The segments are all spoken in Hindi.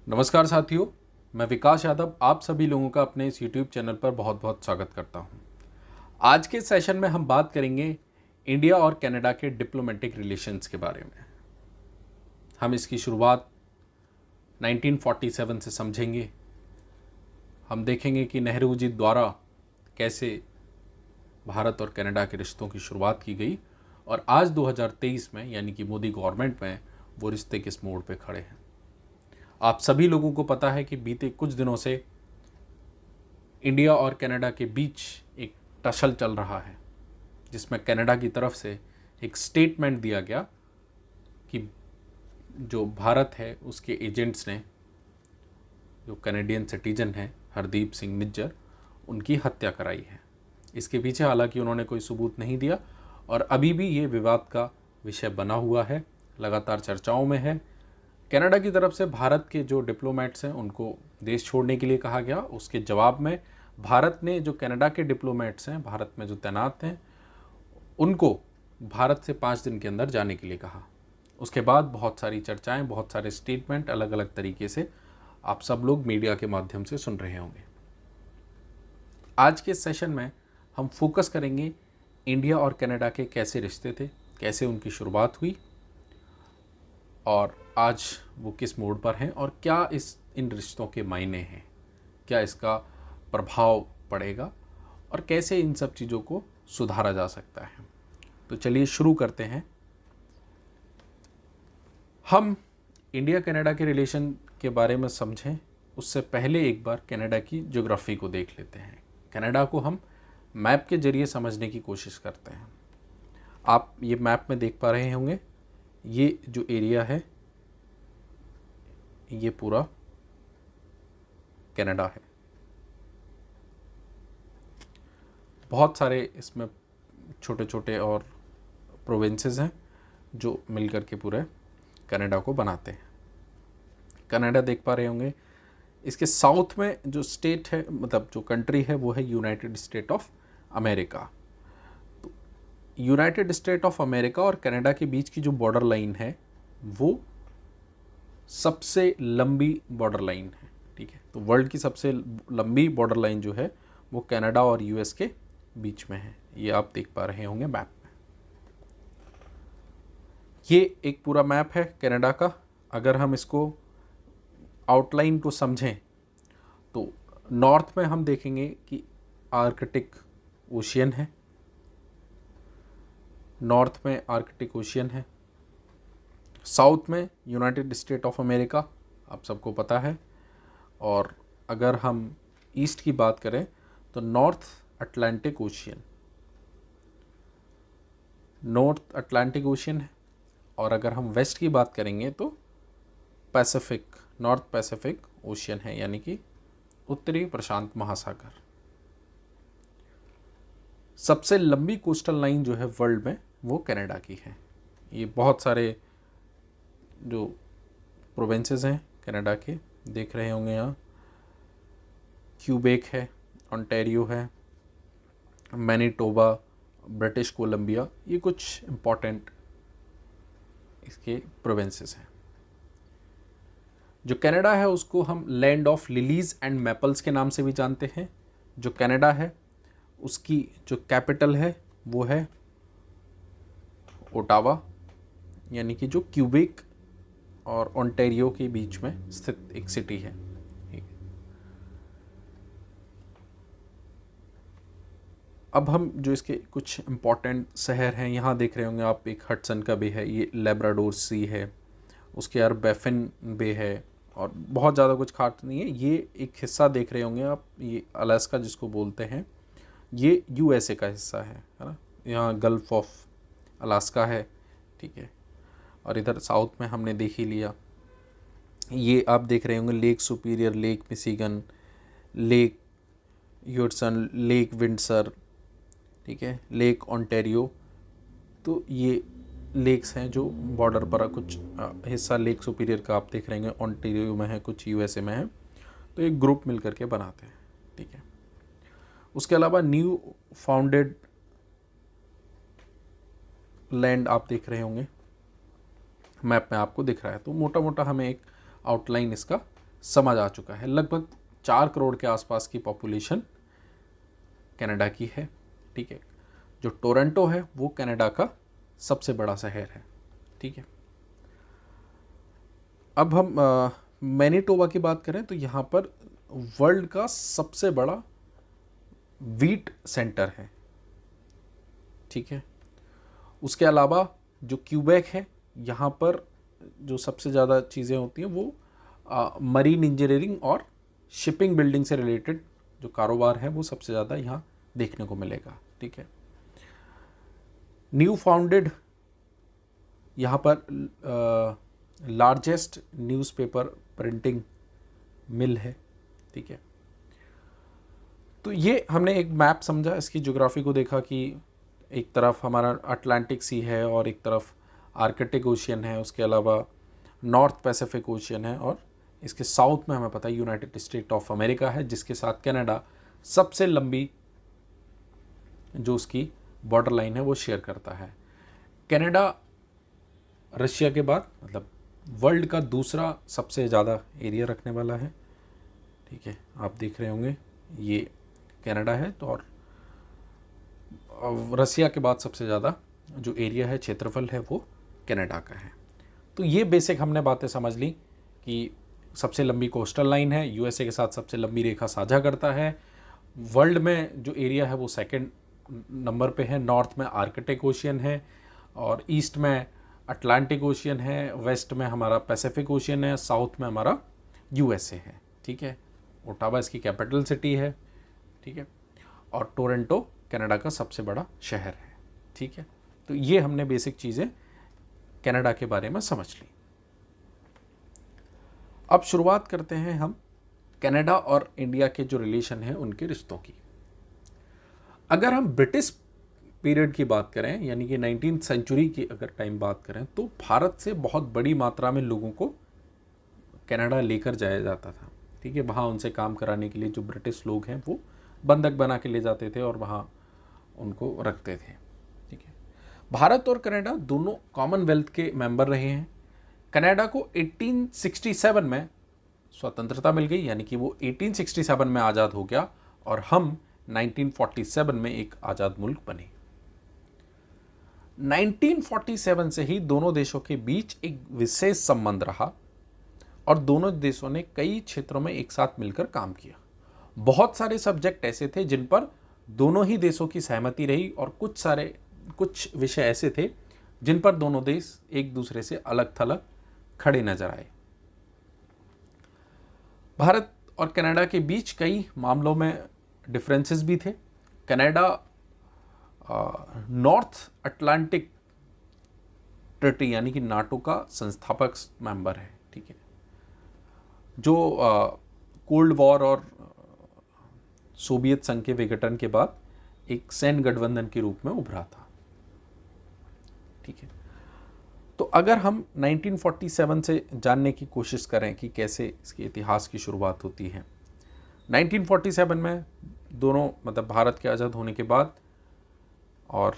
नमस्कार साथियों, मैं विकास यादव आप सभी लोगों का अपने इस यूट्यूब चैनल पर बहुत बहुत स्वागत करता हूं। आज के सेशन में हम बात करेंगे इंडिया और कनाडा के डिप्लोमेटिक रिलेशंस के बारे में। हम इसकी शुरुआत 1947 से समझेंगे। हम देखेंगे कि नेहरू जी द्वारा कैसे भारत और कनाडा के रिश्तों की शुरुआत की गई और आज 2023 में यानी कि मोदी गवर्नमेंट में वो रिश्ते किस मोड़ पे खड़े हैं। आप सभी लोगों को पता है कि बीते कुछ दिनों से इंडिया और कनाडा के बीच एक टसल चल रहा है, जिसमें कनाडा की तरफ से एक स्टेटमेंट दिया गया कि जो भारत है उसके एजेंट्स ने जो कनेडियन सिटीजन हैं हरदीप सिंह निज्जर, उनकी हत्या कराई है। इसके पीछे हालांकि उन्होंने कोई सबूत नहीं दिया और अभी भी ये विवाद का विषय बना हुआ है, लगातार चर्चाओं में है। कनाडा की तरफ से भारत के जो डिप्लोमेट्स हैं उनको देश छोड़ने के लिए कहा गया। उसके जवाब में भारत ने जो कनाडा के डिप्लोमेट्स हैं भारत में जो तैनात हैं उनको भारत से 5 दिन के अंदर जाने के लिए कहा। उसके बाद बहुत सारी चर्चाएं, बहुत सारे स्टेटमेंट अलग अलग तरीके से आप सब लोग मीडिया के माध्यम से सुन रहे होंगे। आज के सेशन में हम फोकस करेंगे इंडिया और कनाडा के कैसे रिश्ते थे, कैसे उनकी शुरुआत हुई और आज वो किस मोड़ पर हैं और क्या इन रिश्तों के मायने हैं, क्या इसका प्रभाव पड़ेगा और कैसे इन सब चीज़ों को सुधारा जा सकता है। तो चलिए शुरू करते हैं। हम इंडिया कनाडा के रिलेशन के बारे में समझें उससे पहले एक बार कनाडा की ज्योग्राफी को देख लेते हैं। कनाडा को हम मैप के जरिए समझने की कोशिश करते हैं। आप ये मैप में देख पा रहे होंगे, ये जो एरिया है ये पूरा कनाडा है। बहुत सारे इसमें छोटे छोटे और प्रोविंसेस हैं जो मिलकर के पूरे कनाडा को बनाते हैं। कनाडा देख पा रहे होंगे, इसके साउथ में जो स्टेट है, मतलब जो कंट्री है, वो है यूनाइटेड स्टेट ऑफ अमेरिका। तो यूनाइटेड स्टेट ऑफ अमेरिका और कनाडा के बीच की जो बॉर्डर लाइन है वो सबसे लंबी बॉर्डर लाइन है। ठीक है, तो वर्ल्ड की सबसे लंबी बॉर्डर लाइन जो है वो कनाडा और यूएस के बीच में है। ये आप देख पा रहे होंगे मैप में। ये एक पूरा मैप है कनाडा का। अगर हम इसको आउटलाइन को समझें तो नॉर्थ में हम देखेंगे कि आर्कटिक ओशियन है, नॉर्थ में आर्कटिक ओशियन है। साउथ में यूनाइटेड स्टेट ऑफ अमेरिका, आप सबको पता है। और अगर हम ईस्ट की बात करें तो north Atlantic ocean, north Atlantic ocean है। और अगर हम वेस्ट की बात करेंगे तो पैसिफिक, नॉर्थ पैसिफिक ओशियन है, यानी कि उत्तरी प्रशांत महासागर। सबसे लंबी कोस्टल लाइन जो है वर्ल्ड में वो कनाडा की है। ये बहुत सारे जो प्रोविंसेस हैं कनाडा के देख रहे होंगे यहाँ, क्यूबेक है, ओंटारियो है, मैनिटोबा, ब्रिटिश कोलंबिया, ये कुछ इम्पॉर्टेंट इसके प्रोविंसेस हैं। जो कनाडा है उसको हम land of lilies and maples के नाम से भी जानते हैं। जो कनाडा है उसकी जो कैपिटल है वो है ओटावा, यानी कि जो क्यूबेक और ओंटारियो के बीच में स्थित एक सिटी है। अब हम जो इसके कुछ इम्पॉर्टेंट शहर हैं यहाँ देख रहे होंगे आप, एक हडसन का बे है, ये लेब्राडोर सी है, उसके यार बैफिन बे है और बहुत ज़्यादा कुछ खास नहीं है। ये एक हिस्सा देख रहे होंगे आप, ये अलास्का जिसको बोलते हैं, ये यूएसए का हिस्सा है ना। यहाँ गल्फ ऑफ अलास्का है, ठीक है। और इधर साउथ में हमने देख ही लिया, ये आप देख रहे होंगे Lake Superior, Lake Michigan, Lake Hudson, Lake Windsor, ठीक है, लेक ओंटारियो। तो ये लेक्स हैं जो बॉर्डर पर, कुछ हिस्सा लेक सुपीरियर का आप देख रहे हैं ओंटारियो में है, कुछ यूएसए में है। तो एक ग्रुप मिल करके बनाते हैं, ठीक है। उसके अलावा न्यू फाउंडेड लैंड आप देख रहे होंगे, मैप में आपको दिख रहा है। तो मोटा मोटा हमें एक आउटलाइन इसका समझ आ चुका है। लगभग 4 करोड़ के आसपास की पॉपुलेशन कनाडा की है, ठीक है। जो टोरंटो है वो कनाडा का सबसे बड़ा शहर है, ठीक है। अब हम मैनीटोबा की बात करें तो यहाँ पर वर्ल्ड का सबसे बड़ा वीट सेंटर है, ठीक है। उसके अलावा जो क्यूबेक है, यहाँ पर जो सबसे ज़्यादा चीज़ें होती हैं वो मरीन इंजीनियरिंग और शिपिंग बिल्डिंग से रिलेटेड जो कारोबार है वो सबसे ज़्यादा यहाँ देखने को मिलेगा, ठीक है। न्यू फाउंडेड यहाँ पर लार्जेस्ट न्यूज़पेपर प्रिंटिंग मिल है, ठीक है। तो ये हमने एक मैप समझा, इसकी ज्योग्राफी को देखा कि एक तरफ हमारा अटलांटिक सी है और एक तरफ आर्कटिक ओशियन है, उसके अलावा नॉर्थ पैसिफिक ओशियन है, और इसके साउथ में हमें पता है यूनाइटेड स्टेट ऑफ अमेरिका है, जिसके साथ कनाडा सबसे लंबी जो उसकी बॉर्डर लाइन है वो शेयर करता है। कनाडा रशिया के बाद मतलब वर्ल्ड का दूसरा सबसे ज़्यादा एरिया रखने वाला है, ठीक है। आप देख रहे होंगे ये कनाडा है, तो और रसिया के बाद सबसे ज़्यादा जो एरिया है, क्षेत्रफल है, वो कनाडा का है। तो ये बेसिक हमने बातें समझ ली कि सबसे लंबी कोस्टल लाइन है, यूएसए के साथ सबसे लंबी रेखा साझा करता है, वर्ल्ड में जो एरिया है वो सेकंड नंबर पे है, नॉर्थ में आर्कटिक ओशियन है और ईस्ट में अटलांटिक ओशियन है, वेस्ट में हमारा पैसिफिक ओशियन है, साउथ में हमारा यूएसए है, ठीक है। ओटावा इसकी कैपिटल सिटी है, ठीक है, और टोरंटो कनाडा का सबसे बड़ा शहर है, ठीक है। तो ये हमने बेसिक चीज़ें कनाडा के बारे में समझ ली। अब शुरुआत करते हैं हम कनाडा और इंडिया के जो रिलेशन है उनके रिश्तों की। अगर हम ब्रिटिश पीरियड की बात करें, यानी कि 19वीं सेंचुरी की अगर टाइम बात करें, तो भारत से बहुत बड़ी मात्रा में लोगों को कनाडा लेकर जाया जाता था, ठीक है। वहाँ उनसे काम कराने के लिए जो ब्रिटिश लोग हैं वो बंधक बना के ले जाते थे और वहाँ उनको रखते थे, ठीक है। भारत और कनाडा दोनों कॉमनवेल्थ के मेंबर रहे हैं। कनाडा को 1867 में स्वतंत्रता मिल गई, यानी कि वो 1867 में आज़ाद हो गया और हम 1947 में एक आज़ाद मुल्क बने। 1947 से ही दोनों देशों के बीच एक विशेष संबंध रहा और दोनों देशों ने कई क्षेत्रों में एक साथ मिलकर काम किया। बहुत सारे सब्जेक्ट ऐसे थे जिन पर दोनों ही देशों की सहमति रही और कुछ विषय ऐसे थे जिन पर दोनों देश एक दूसरे से अलग थलग खड़े नजर आए। भारत और कनाडा के बीच कई मामलों में डिफरेंसेस भी थे। कनाडा नॉर्थ अटलांटिक ट्रीटी यानी कि नाटो का संस्थापक मेंबर है, ठीक है, जो कोल्ड वॉर और सोवियत संघ के विघटन के बाद एक सैन्य गठबंधन के रूप में उभरा था, ठीक है। तो अगर हम 1947 से जानने की कोशिश करें कि कैसे इसके इतिहास की शुरुआत होती है, 1947 में दोनों मतलब भारत के आज़ाद होने के बाद और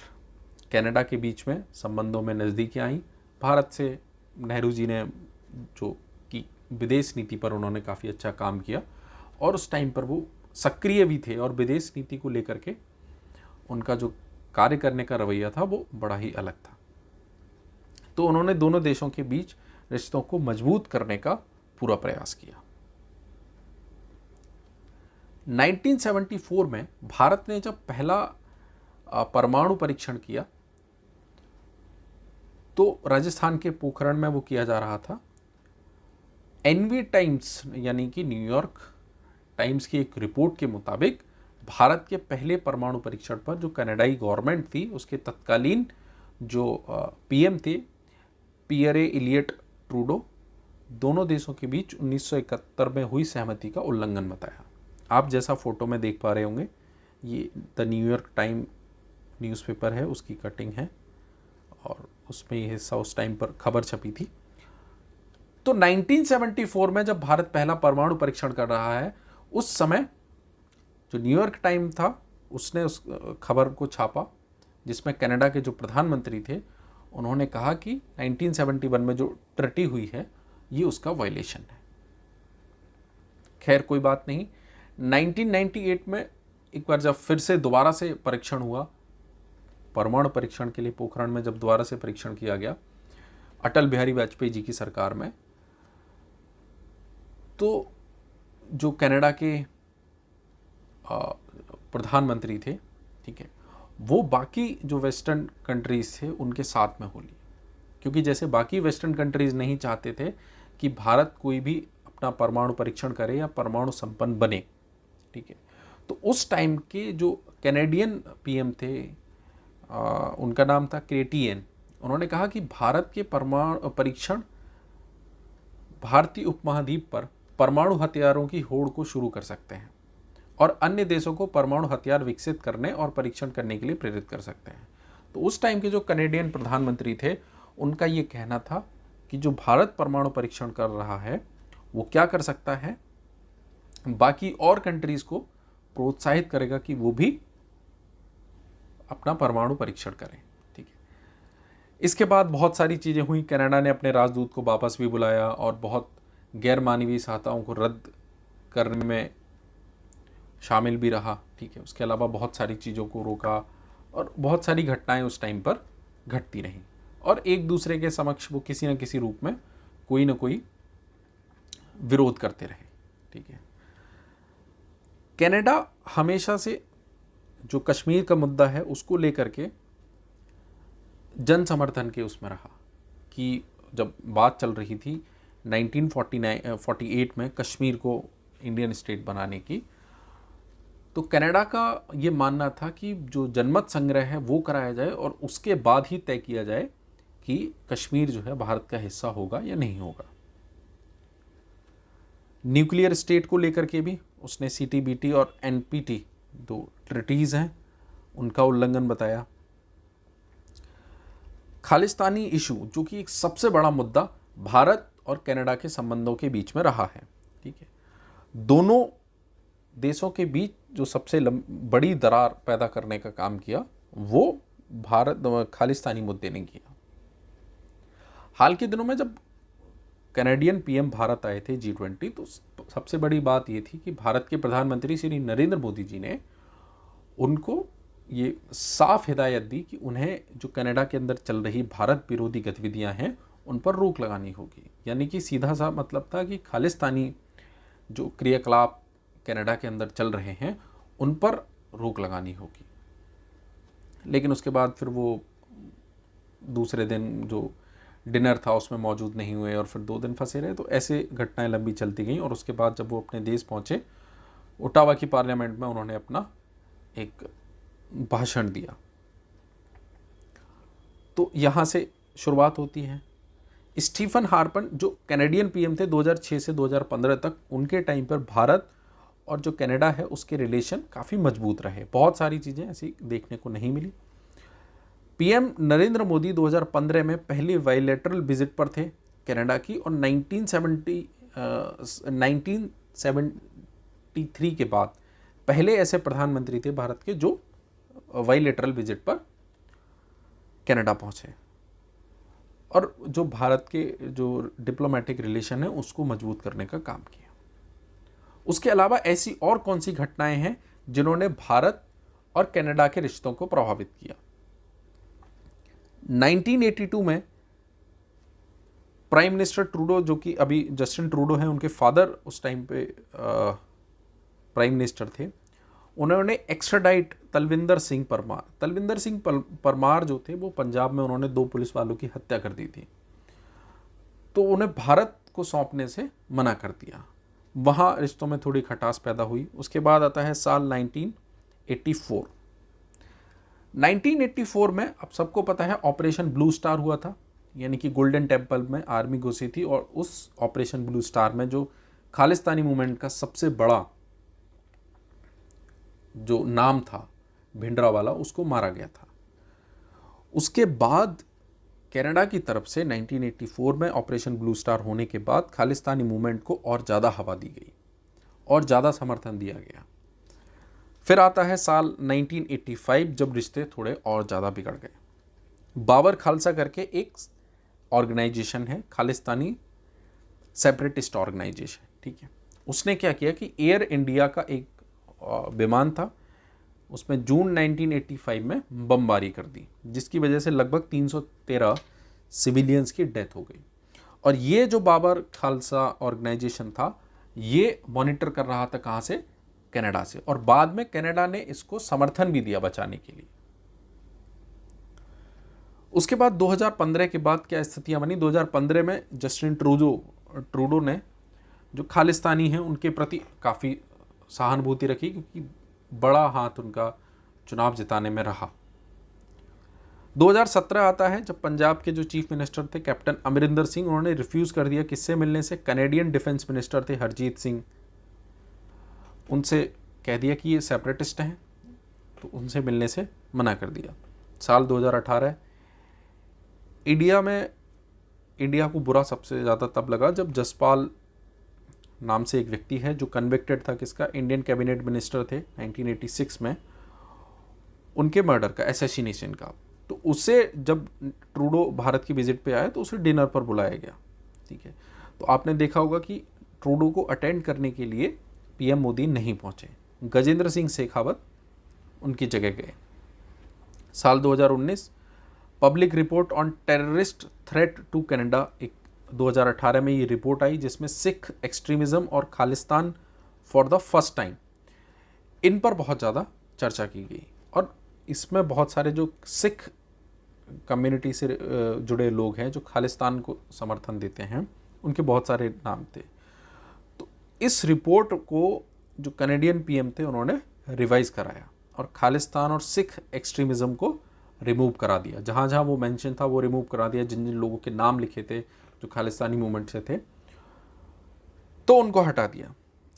कनाडा के बीच में संबंधों में नज़दीकियाँ आई। भारत से नेहरू जी ने जो कि विदेश नीति पर उन्होंने काफ़ी अच्छा काम किया और उस टाइम पर वो सक्रिय भी थे और विदेश नीति को लेकर के उनका जो कार्य करने का रवैया था वो बड़ा ही अलग था। तो उन्होंने दोनों देशों के बीच रिश्तों को मजबूत करने का पूरा प्रयास किया। 1974 में भारत ने जब पहला परमाणु परीक्षण किया तो राजस्थान के पोखरण में वो किया जा रहा था। एनवी टाइम्स यानी कि न्यूयॉर्क टाइम्स की एक रिपोर्ट के मुताबिक भारत के पहले परमाणु परीक्षण पर जो कनाडाई गवर्नमेंट थी उसके तत्कालीन जो पीएम थे पियरे इलियट ट्रूडो, दोनों देशों के बीच 1971 में हुई सहमति का उल्लंघन बताया। आप जैसा फोटो में देख पा रहे होंगे ये द न्यूयॉर्क टाइम न्यूज़पेपर है, उसकी कटिंग है और उसमें ये हिस्सा उस टाइम पर खबर छपी थी। तो 1974 में जब भारत पहला परमाणु परीक्षण कर रहा है उस समय जो न्यूयॉर्क टाइम था उसने उस खबर को छापा जिसमें कनाडा के जो प्रधानमंत्री थे उन्होंने कहा कि 1971 में जो ट्रीटी हुई है ये उसका वायलेशन है। खैर कोई बात नहीं। 1998 में एक बार जब फिर से दोबारा से परीक्षण हुआ, परमाणु परीक्षण के लिए पोखरण में जब दोबारा से परीक्षण किया गया अटल बिहारी वाजपेयी जी की सरकार में, तो जो कनाडा के प्रधानमंत्री थे, ठीक है, वो बाकी जो वेस्टर्न कंट्रीज़ थे उनके साथ में हो ली, क्योंकि जैसे बाकी वेस्टर्न कंट्रीज़ नहीं चाहते थे कि भारत कोई भी अपना परमाणु परीक्षण करे या परमाणु संपन्न बने, ठीक है। तो उस टाइम के जो कैनेडियन पीएम थे, उनका नाम था क्रेटियन, उन्होंने कहा कि भारत के परमाणु परीक्षण भारतीय उपमहाद्वीप पर परमाणु हथियारों की होड़ को शुरू कर सकते हैं और अन्य देशों को परमाणु हथियार विकसित करने और परीक्षण करने के लिए प्रेरित कर सकते हैं। तो उस टाइम के जो कनेडियन प्रधानमंत्री थे उनका ये कहना था कि जो भारत परमाणु परीक्षण कर रहा है वो क्या कर सकता है, बाकी और कंट्रीज़ को प्रोत्साहित करेगा कि वो भी अपना परमाणु परीक्षण करें, ठीक है। इसके बाद बहुत सारी चीज़ें हुई। कनाडा ने अपने राजदूत को वापस भी बुलाया और बहुत गैर मानवीय सहायताओं को रद्द करने में शामिल भी रहा, ठीक है। उसके अलावा बहुत सारी चीज़ों को रोका और बहुत सारी घटनाएं उस टाइम पर घटती रहीं और एक दूसरे के समक्ष वो किसी न किसी रूप में कोई ना कोई विरोध करते रहे, ठीक है। कनाडा हमेशा से जो कश्मीर का मुद्दा है उसको लेकर के जन समर्थन के उसमें रहा कि जब बात चल रही थी 1948 में कश्मीर को इंडियन स्टेट बनाने की, तो कनाडा का ये मानना था कि जो जनमत संग्रह है वो कराया जाए और उसके बाद ही तय किया जाए कि कश्मीर जो है भारत का हिस्सा होगा या नहीं होगा। न्यूक्लियर स्टेट को लेकर के भी उसने CTBT और NPT, दो ट्रिटीज़ हैं, उनका उल्लंघन बताया। खालिस्तानी इशू जो कि एक सबसे बड़ा मुद्दा भारत और कनाडा के संबंधों के बीच में रहा है, ठीक है। दोनों देशों के बीच जो सबसे बड़ी दरार पैदा करने का काम किया वो भारत खालिस्तानी मुद्दे ने किया। हाल के दिनों में जब कैनेडियन पीएम भारत आए थे G20, तो सबसे बड़ी बात ये थी कि भारत के प्रधानमंत्री श्री नरेंद्र मोदी जी ने उनको ये साफ हिदायत दी कि उन्हें जो कनाडा के अंदर चल रही भारत विरोधी गतिविधियां हैं उन पर रोक लगानी होगी। यानी कि सीधा सा मतलब था कि खालिस्तानी जो क्रियाकलाप कनाडा के अंदर चल रहे हैं उन पर रोक लगानी होगी। लेकिन उसके बाद फिर वो दूसरे दिन जो डिनर था उसमें मौजूद नहीं हुए और फिर 2 दिन फंसे रहे। तो ऐसे घटनाएं लंबी चलती गईं और उसके बाद जब वो अपने देश पहुंचे, ओटावा की पार्लियामेंट में उन्होंने अपना एक भाषण दिया। तो यहाँ से शुरुआत होती है। स्टीफन हार्पर जो कैनेडियन पीएम थे 2006 से 2015 तक, उनके टाइम पर भारत और जो कनाडा है उसके रिलेशन काफ़ी मजबूत रहे। बहुत सारी चीज़ें ऐसी देखने को नहीं मिली। पीएम नरेंद्र मोदी 2015 में पहली बायलैटरल विजिट पर थे कनाडा की और 1973 के बाद पहले ऐसे प्रधानमंत्री थे भारत के जो बायलैटरल विजिट पर कनाडा पहुंचे और जो भारत के जो डिप्लोमेटिक रिलेशन है उसको मजबूत करने का काम किया। उसके अलावा ऐसी और कौन सी घटनाएं हैं जिन्होंने भारत और कनाडा के रिश्तों को प्रभावित किया। 1982 में प्राइम मिनिस्टर ट्रूडो, जो कि अभी जस्टिन ट्रूडो हैं, उनके फादर उस टाइम पे प्राइम मिनिस्टर थे, उन्होंने एक्स्ट्राडाइट तलविंदर सिंह परमार जो थे वो पंजाब में उन्होंने 2 पुलिस वालों की हत्या कर दी थी, तो उन्हें भारत को सौंपने से मना कर दिया। वहाँ रिश्तों में थोड़ी खटास पैदा हुई। उसके बाद आता है साल 1984। 1984 में अब सबको पता है ऑपरेशन ब्लू स्टार हुआ था, यानी कि गोल्डन टेम्पल में आर्मी घुसी थी और उस ऑपरेशन ब्लू स्टार में जो खालिस्तानी मूवमेंट का सबसे बड़ा जो नाम था भिंडरावाला, उसको मारा गया था। उसके बाद कनाडा की तरफ से 1984 में ऑपरेशन ब्लू स्टार होने के बाद खालिस्तानी मूवमेंट को और ज़्यादा हवा दी गई और ज़्यादा समर्थन दिया गया। फिर आता है साल 1985 जब रिश्ते थोड़े और ज़्यादा बिगड़ गए। बाबर खालसा करके एक ऑर्गेनाइजेशन है, खालिस्तानी सेपरेटिस्ट ऑर्गेनाइजेशन, ठीक है, उसने क्या किया कि एयर इंडिया का एक विमान था, उसमें जून 1985 में बमबारी कर दी, जिसकी वजह से लगभग 313 सिविलियंस की डेथ हो गई। और ये जो बाबर खालसा ऑर्गेनाइजेशन था, ये मॉनिटर कर रहा था कहाँ से? कनाडा से। और बाद में कनाडा ने इसको समर्थन भी दिया बचाने के लिए। उसके बाद 2015 के बाद क्या स्थितियां बनी? 2015 में जस्टिन ट्रूडो ने जो खालिस्तानी हैं उनके प्रति काफ़ी सहानुभूति रखी, क्योंकि बड़ा हाथ उनका चुनाव जिताने में रहा। 2017 आता है जब पंजाब के जो चीफ मिनिस्टर थे कैप्टन अमरिंदर सिंह, उन्होंने रिफ्यूज़ कर दिया किससे मिलने से? कनेडियन डिफेंस मिनिस्टर थे हरजीत सिंह, उनसे कह दिया कि ये सेपरेटिस्ट हैं, तो उनसे मिलने से मना कर दिया। साल 2018 इंडिया को बुरा सबसे ज़्यादा तब लगा जब जसपाल नाम से एक व्यक्ति है जो कन्विक्टेड था किसका? इंडियन कैबिनेट मिनिस्टर थे 1986 में, उनके मर्डर का, असैसिनेशन का। तो उसे जब ट्रूडो भारत की विजिट पे आया तो उसे डिनर पर बुलाया गया, ठीक है। तो आपने देखा होगा कि ट्रूडो को अटेंड करने के लिए पीएम मोदी नहीं पहुंचे, गजेंद्र सिंह शेखावत उनकी जगह गए। साल 2019 public report on terrorist threat to Canada, एक 2018 में ये रिपोर्ट आई जिसमें सिख एक्सट्रीमिज्म और Khalistan for the first time, इन पर बहुत ज़्यादा चर्चा की गई। और इसमें बहुत सारे जो सिख कम्युनिटी से जुड़े लोग हैं जो खालिस्तान को समर्थन देते हैं, उनके बहुत सारे नाम थे। तो इस रिपोर्ट को जो कनेडियन पीएम थे उन्होंने रिवाइज कराया और खालिस्तान और सिख एक्सट्रीमिज्म को रिमूव करा दिया। जहाँ जहाँ वो मेंशन था वो रिमूव करा दिया। जिन जिन लोगों के नाम लिखे थे जो खालिस्तानी मूवमेंट से थे, तो उनको हटा दिया।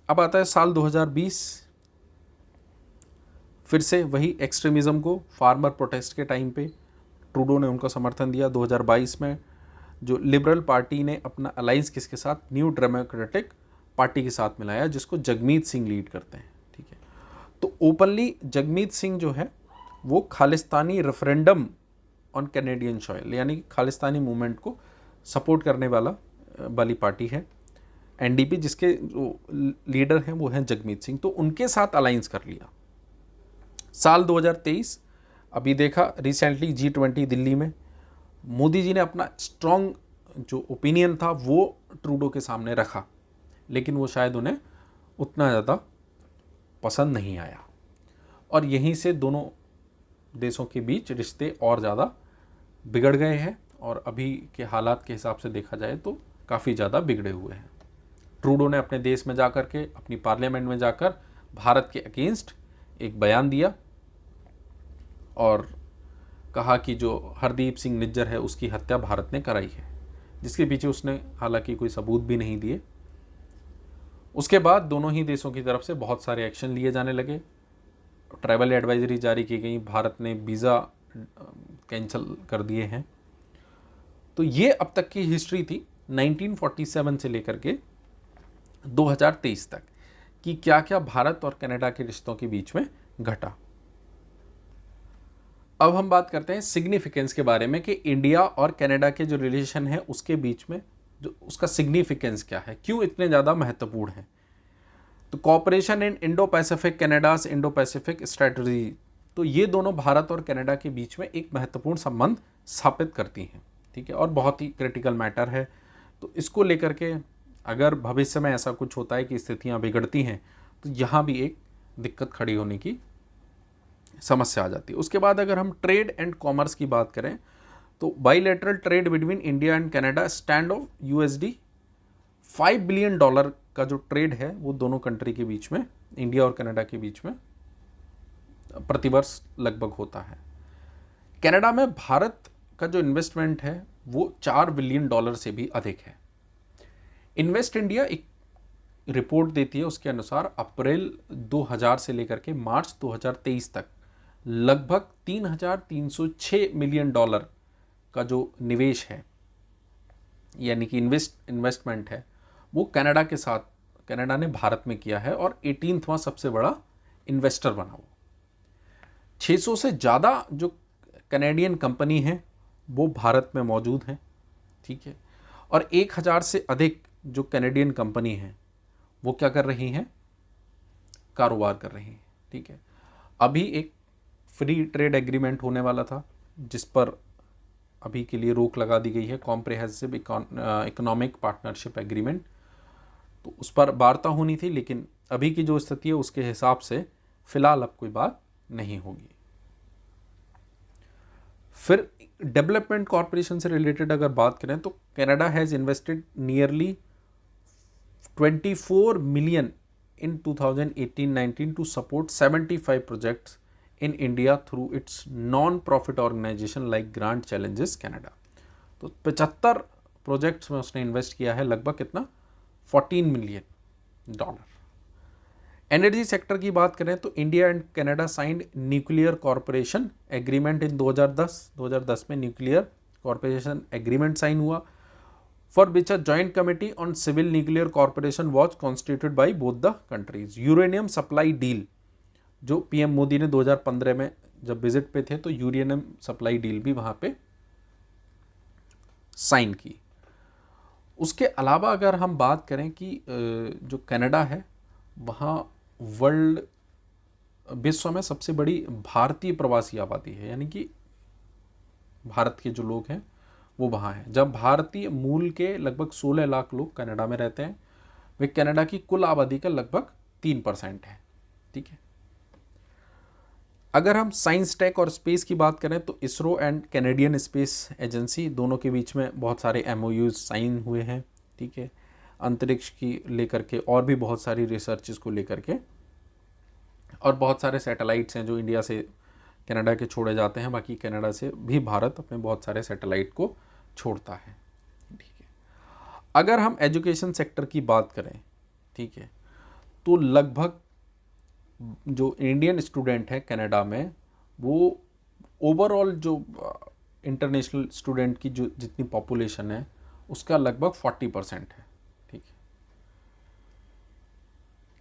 अब आता है साल 2020, फिर से वही एक्सट्रीमिज्म को, फार्मर प्रोटेस्ट के टाइम पे ट्रूडो ने उनको समर्थन दिया। 2022 में जो लिबरल पार्टी ने अपना अलायंस किसके साथ? न्यू डेमोक्रेटिक पार्टी के साथ मिलाया, जिसको जगमीत सिंह लीड करते हैं, ठीक है। तो ओपनली जगमीत सिंह जो है वो Khalistani referendum on Canadian soil, यानी खालिस्तानी मूवमेंट को सपोर्ट करने वाली पार्टी है एनडीपी, जिसके जो लीडर हैं वो हैं जगमीत सिंह। तो उनके साथ अलायंस कर लिया। साल 2023 अभी देखा रिसेंटली G20 दिल्ली में, मोदी जी ने अपना स्ट्रॉन्ग जो ओपिनियन था वो ट्रूडो के सामने रखा, लेकिन वो शायद उन्हें उतना ज़्यादा पसंद नहीं आया। और यहीं से दोनों देशों के बीच रिश्ते और ज़्यादा बिगड़ गए हैं और अभी के हालात के हिसाब से देखा जाए तो काफ़ी ज़्यादा बिगड़े हुए हैं। ट्रूडो ने अपने देश में जाकर के, अपनी पार्लियामेंट में जाकर भारत के अगेंस्ट एक बयान दिया और कहा कि जो हरदीप सिंह निज्जर है उसकी हत्या भारत ने कराई है, जिसके पीछे उसने हालांकि कोई सबूत भी नहीं दिए। उसके बाद दोनों ही देशों की तरफ से बहुत सारे एक्शन लिए जाने लगे। ट्रैवल एडवाइजरी जारी की गई, भारत ने वीज़ा कैंसिल कर दिए हैं। तो ये अब तक की हिस्ट्री थी 1947 से लेकर के 2023 तक कि क्या क्या भारत और कनाडा के रिश्तों के बीच में घटा। अब हम बात करते हैं सिग्निफिकेंस के बारे में कि इंडिया और कनाडा के जो रिलेशन है उसके बीच में जो उसका सिग्निफिकेंस क्या है, क्यों इतने ज़्यादा महत्वपूर्ण है। तो cooperation in Indo Pacific, Canada's Indo Pacific strategy, तो ये दोनों भारत और कनाडा के बीच में एक महत्वपूर्ण संबंध स्थापित करती हैं, ठीक है, और बहुत ही क्रिटिकल मैटर है। तो इसको लेकर के अगर भविष्य में ऐसा कुछ होता है कि स्थितियाँ बिगड़ती हैं तो यहाँ भी एक दिक्कत खड़ी होने की समस्या आ जाती है। उसके बाद अगर हम ट्रेड एंड कॉमर्स की बात करें तो bilateral trade between India and Canada stand of $5 billion का जो ट्रेड है वो दोनों कंट्री के बीच में, इंडिया और कनाडा के बीच में प्रतिवर्ष लगभग होता है। कनाडा में भारत का जो इन्वेस्टमेंट है वो $4 बिलियन से भी अधिक है। इन्वेस्ट इंडिया एक रिपोर्ट देती है, उसके अनुसार अप्रैल 2000 से लेकर के मार्च 2023 तक लगभग $3,306 मिलियन का जो निवेश है यानी कि इन्वेस्टमेंट है वो कनाडा ने भारत में किया है और 18वां सबसे बड़ा इन्वेस्टर बना वो। 600 से ज़्यादा जो कनेडियन कंपनी हैं वो भारत में मौजूद हैं, ठीक है, और 1000 से अधिक जो कनेडियन कंपनी हैं वो क्या कर रही हैं, कारोबार कर रही हैं। ठीक है, अभी एक फ्री ट्रेड एग्रीमेंट होने वाला था जिस पर अभी के लिए रोक लगा दी गई है, कॉम्प्रिहेंसिव इकोनॉमिक पार्टनरशिप एग्रीमेंट। तो उस पर वार्ता होनी थी, लेकिन अभी की जो स्थिति है उसके हिसाब से फिलहाल अब कोई बात नहीं होगी। फिर डेवलपमेंट कॉरपोरेशन से रिलेटेड अगर बात करें तो Canada has invested nearly 24 million in 2018-19 to support 75 projects in India through its non-profit organization like Grant Challenges Canada। तो 75 प्रोजेक्ट्स में उसने इन्वेस्ट किया है, लगभग कितना, 14 मिलियन डॉलर। एनर्जी सेक्टर की बात करें तो India and Canada signed nuclear corporation agreement in 2010 में न्यूक्लियर कॉरपोरेशन एग्रीमेंट साइन हुआ, for which a joint committee on civil nuclear corporation was constituted by both the countries। Uranium supply deal जो पीएम मोदी ने 2015 में जब विजिट पे थे तो यूरेनियम सप्लाई डील भी वहाँ पे साइन की। उसके अलावा अगर हम बात करें कि जो कनाडा है वहाँ वर्ल्ड विश्व में सबसे बड़ी भारतीय प्रवासी आबादी है, यानी कि भारत के जो लोग हैं वो वहाँ हैं। जब भारतीय मूल के लगभग 16 लाख लोग कनाडा में रहते हैं, वे कनाडा की कुल आबादी का लगभग 3% है। ठीक है, अगर हम साइंस टेक और स्पेस की बात करें तो ISRO and Canadian space agency दोनों के बीच में बहुत सारे MOUs साइन हुए हैं। ठीक है, अंतरिक्ष की लेकर के और भी बहुत सारी रिसर्चेस को लेकर के, और बहुत सारे सैटेलाइट्स हैं जो इंडिया से कनाडा के छोड़े जाते हैं, बाकी कनाडा से भी भारत अपने बहुत सारे सैटेलाइट को छोड़ता है। ठीक है, अगर हम एजुकेशन सेक्टर की बात करें, ठीक है, तो लगभग जो इंडियन स्टूडेंट है कनाडा में वो ओवरऑल जो इंटरनेशनल स्टूडेंट की जो जितनी पॉपुलेशन है उसका लगभग 40% है। ठीक है,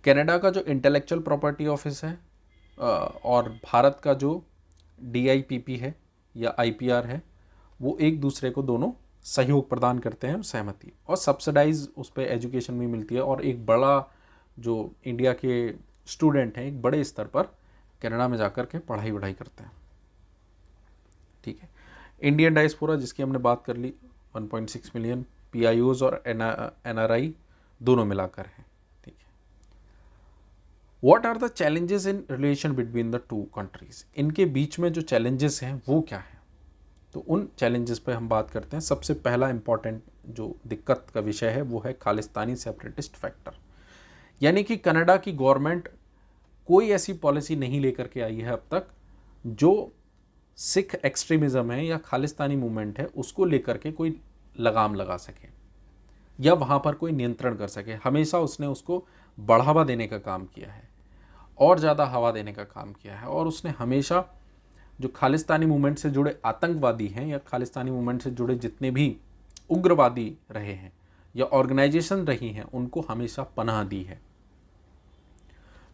कनाडा का जो इंटेलेक्चुअल प्रॉपर्टी ऑफिस है और भारत का जो DIPP है या IPR है वो एक दूसरे को दोनों सहयोग प्रदान करते हैं, सहमति और सब्सिडाइज उस पर एजुकेशन भी मिलती है, और एक बड़ा जो इंडिया के स्टूडेंट हैं एक बड़े स्तर पर कनाडा में जाकर के पढ़ाई करते हैं। ठीक है, इंडियन डायस्पोरा जिसकी हमने बात कर ली 1.6 मिलियन, PIOs और NRI दोनों मिलाकर हैं। ठीक है, what are the challenges in relation between the two countries, इनके बीच में जो चैलेंजेस हैं वो क्या है, तो उन चैलेंजेस पे हम बात करते हैं। सबसे पहला इंपॉर्टेंट जो दिक्कत का विषय है वो है खालिस्तानी सेपरेटिस्ट फैक्टर, यानी कि कनाडा की गवर्नमेंट कोई ऐसी पॉलिसी नहीं लेकर के आई है अब तक जो सिख एक्सट्रीमिज़म है या खालिस्तानी मूवमेंट है उसको लेकर के कोई लगाम लगा सके या वहाँ पर कोई नियंत्रण कर सके। हमेशा उसने उसको बढ़ावा देने का काम किया है और ज़्यादा हवा देने का काम किया है, और उसने हमेशा जो खालिस्तानी मूवमेंट से जुड़े आतंकवादी हैं या खालिस्तानी मूवमेंट से जुड़े जितने भी उग्रवादी रहे हैं या ऑर्गेनाइजेशन रही हैं उनको हमेशा पनाह दी है।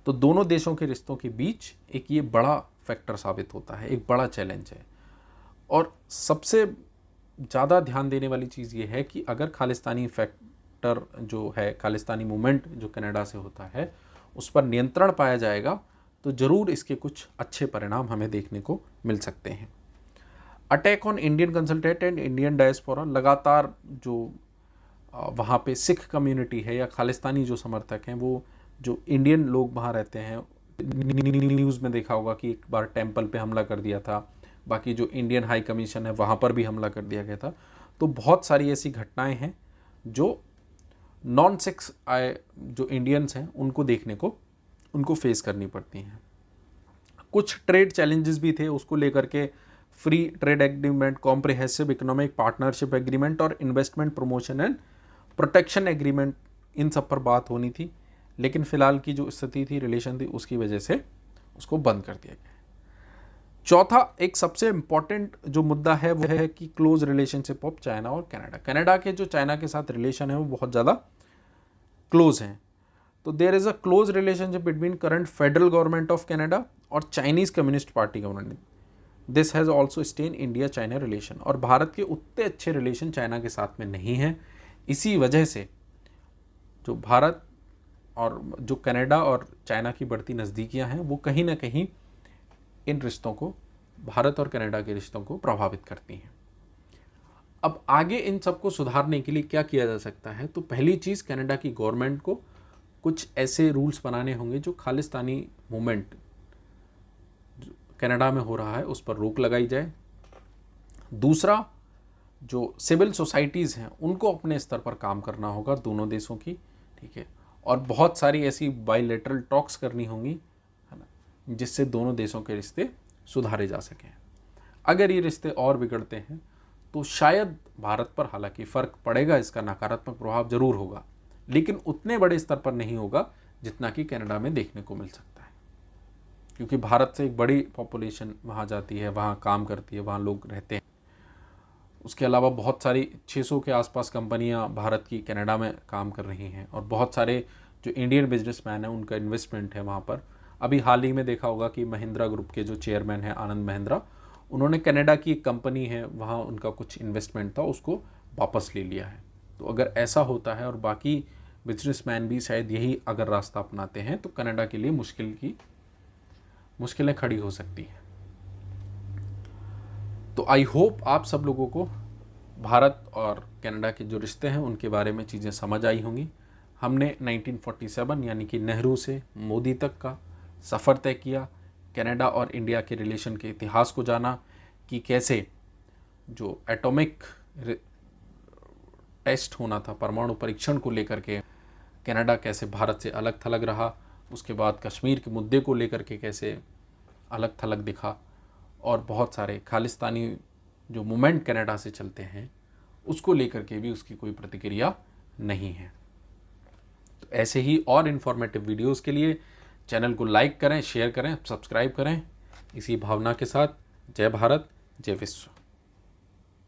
तो दोनों देशों के रिश्तों के बीच एक ये बड़ा फैक्टर साबित होता है, एक बड़ा चैलेंज है। और सबसे ज़्यादा ध्यान देने वाली चीज़ ये है कि अगर खालिस्तानी फैक्टर जो है, खालिस्तानी मूवमेंट जो कनाडा से होता है उस पर नियंत्रण पाया जाएगा तो ज़रूर इसके कुछ अच्छे परिणाम हमें देखने को मिल सकते हैं। Attack on Indian consultant and Indian diaspora, लगातार जो वहाँ पे सिख कम्युनिटी है या खालिस्तानी जो समर्थक हैं वो जो इंडियन लोग वहाँ रहते हैं, न्यूज़ में देखा होगा कि एक बार टेंपल पे हमला कर दिया था, बाकी जो इंडियन हाई कमीशन है वहाँ पर भी हमला कर दिया गया था। तो बहुत सारी ऐसी घटनाएं हैं जो नॉन सिक्स आए जो इंडियंस हैं उनको देखने को, उनको फेस करनी पड़ती हैं। कुछ ट्रेड चैलेंजेस भी थे, उसको लेकर के free trade agreement, comprehensive economic partnership agreement और investment promotion and protection agreement, इन सब पर बात होनी थी, लेकिन फ़िलहाल की जो स्थिति थी, रिलेशन थी, उसकी वजह से उसको बंद कर दिया गया। चौथा एक सबसे इम्पॉर्टेंट जो मुद्दा है वो है कि क्लोज रिलेशनशिप ऑफ चाइना और कनाडा। कनाडा के जो चाइना के साथ रिलेशन है वो बहुत ज़्यादा क्लोज हैं। तो there is a close relationship between current federal government of Canada और Chinese communist party government. This has also strained India China relation, और भारत के उतने अच्छे रिलेशन चाइना के साथ में नहीं हैं। इसी वजह से जो भारत और जो कनाडा और चाइना की बढ़ती नज़दीकियां हैं वो कहीं ना कहीं इन रिश्तों को, भारत और कनाडा के रिश्तों को प्रभावित करती हैं। अब आगे इन सबको सुधारने के लिए क्या किया जा सकता है? तो पहली चीज़, कनाडा की गवर्नमेंट को कुछ ऐसे रूल्स बनाने होंगे जो खालिस्तानी मूवमेंट कनाडा में हो रहा है उस पर रोक लगाई जाए। दूसरा, जो सिविल सोसाइटीज़ हैं उनको अपने स्तर पर काम करना होगा दोनों देशों की, ठीक है। और बहुत सारी ऐसी बायलैटरल टॉक्स करनी होंगी, है ना, जिससे दोनों देशों के रिश्ते सुधारे जा सकें। अगर ये रिश्ते और बिगड़ते हैं तो शायद भारत पर हालांकि फ़र्क पड़ेगा, इसका नकारात्मक प्रभाव जरूर होगा, लेकिन उतने बड़े स्तर पर नहीं होगा जितना कि कनाडा में देखने को मिल सकता है, क्योंकि भारत से एक बड़ी पॉपुलेशन वहाँ जाती है, वहाँ काम करती है, वहाँ लोग रहते हैं। उसके अलावा बहुत सारी 600 के आसपास कंपनियाँ भारत की कनाडा में काम कर रही हैं, और बहुत सारे जो इंडियन बिजनेसमैन हैं उनका इन्वेस्टमेंट है वहाँ पर। अभी हाल ही में देखा होगा कि महिंद्रा ग्रुप के जो चेयरमैन हैं आनंद महिंद्रा, उन्होंने कनाडा की एक कंपनी है वहाँ उनका कुछ इन्वेस्टमेंट था, उसको वापस ले लिया है। तो अगर ऐसा होता है और बाकी बिजनेसमैन भी शायद यही अगर रास्ता अपनाते हैं तो कनाडा के लिए मुश्किलें खड़ी हो सकती हैं। तो आई होप आप सब लोगों को भारत और कनाडा के जो रिश्ते हैं उनके बारे में चीज़ें समझ आई होंगी। हमने 1947 यानी कि नेहरू से मोदी तक का सफ़र तय किया, कनाडा और इंडिया के रिलेशन के इतिहास को जाना कि कैसे जो एटॉमिक टेस्ट होना था, परमाणु परीक्षण को लेकर के कनाडा कैसे भारत से अलग थलग रहा, उसके बाद कश्मीर के मुद्दे को लेकर के कैसे अलग थलग दिखा, और बहुत सारे खालिस्तानी जो मूवमेंट कनाडा से चलते हैं उसको लेकर के भी उसकी कोई प्रतिक्रिया नहीं है। तो ऐसे ही और इन्फॉर्मेटिव वीडियोस के लिए चैनल को लाइक करें, शेयर करें, सब्सक्राइब करें। इसी भावना के साथ जय भारत, जय विश्व।